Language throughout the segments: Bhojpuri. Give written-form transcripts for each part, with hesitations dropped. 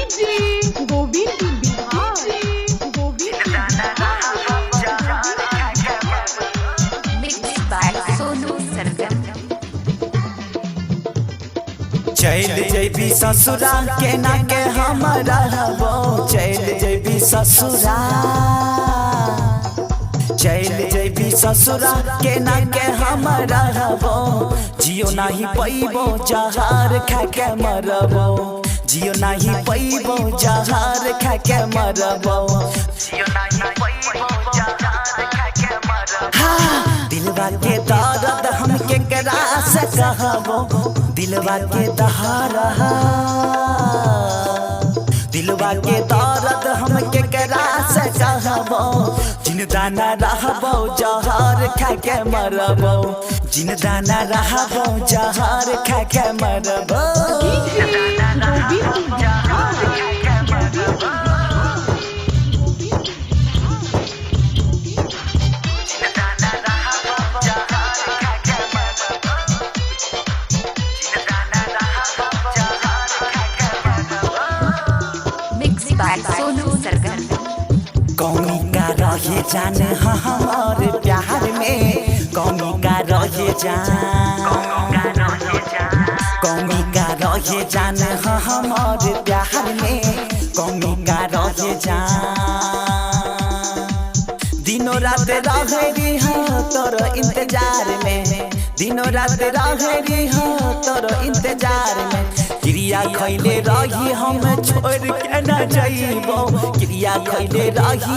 DJ Govind Bihar Mixed by Sonu Sargam. चल जैबी ससुरा के ना के हमारा रहो चल जैबी ससुरा चल जैबी ससुरा के ना के हमारा रहो जियो नहीं पैबो जहार खा के मरबो जियो नहीं पैबो जहार खा के मरबो जियो नहीं पैबो जहार खा के मरबो दिलवा के दर्द हम के करा से कहबो दिलवा के दहारा दिलवा के दर्द हम के करा से कहबो जिंदा न रहबो जहर खा के मरबो जिंदा न रहबो जहर खा के मरबो Mixed by Sonu Sargam. कौमी का रहे जान हमार प्यार में कौमी का रहे जान कौमी का रहे जान हमार प्यार में कौमी का रहे जान दिनों रात रहे हो तोर इंतजार में दिनों रात रहे हो तोर इंतजार में क्रिया खैले रही हम छोड़ के न जाइबो क्रिया खैले रही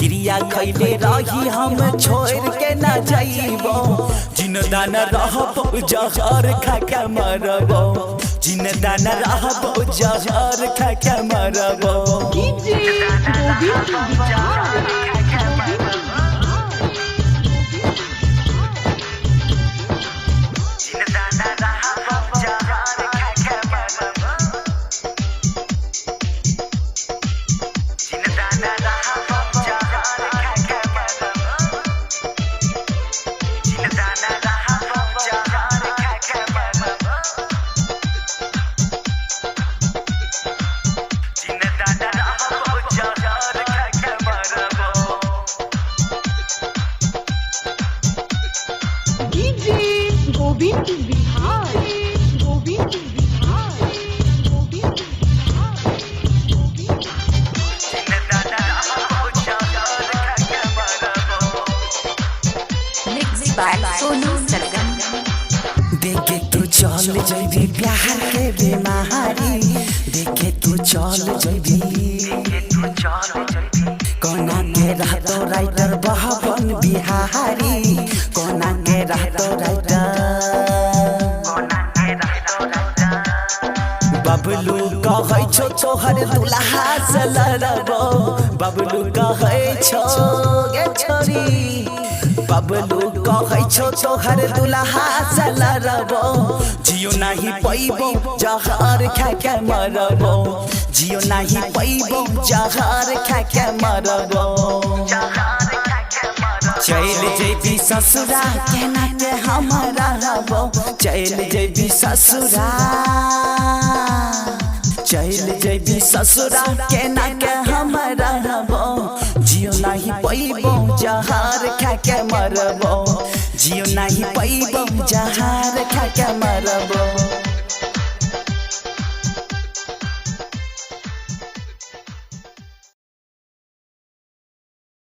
क्रिया खैले रही हम छोड़ के न जाइबो जिंदा न रहबो जहर खा के मरबो जिंदा न रहबो जहर खा के मरबो DJ Govind Bihar DJ Govind Bihar Govind Bihar Govind Mixed by Sonu Sargam. देखे तू चल जैबी प्यार के बीमारी देखे तू चल जैबी कोना के रहतो राइटर बहबन बिहारी कोना के रहतो राइटर बबलू कहै छो तोहर दुल्हा से लड़बो बबलू कहै छो गे छोरी बबलू कहै छो तोहर दुल्हा से लड़बो जियो नहीं पैबो जहर खा के मरबो जियो नहीं पैबो जहर खा के मरबो चल जैबी ससुरा के ना के हमारा रबो चल जैबी ससुरा चल जैबी ससुरा के ना के हमारा रबो जियो नहीं पैबो जहर खा के मरबो जियो नहीं पैबो जहर खा के मरबो।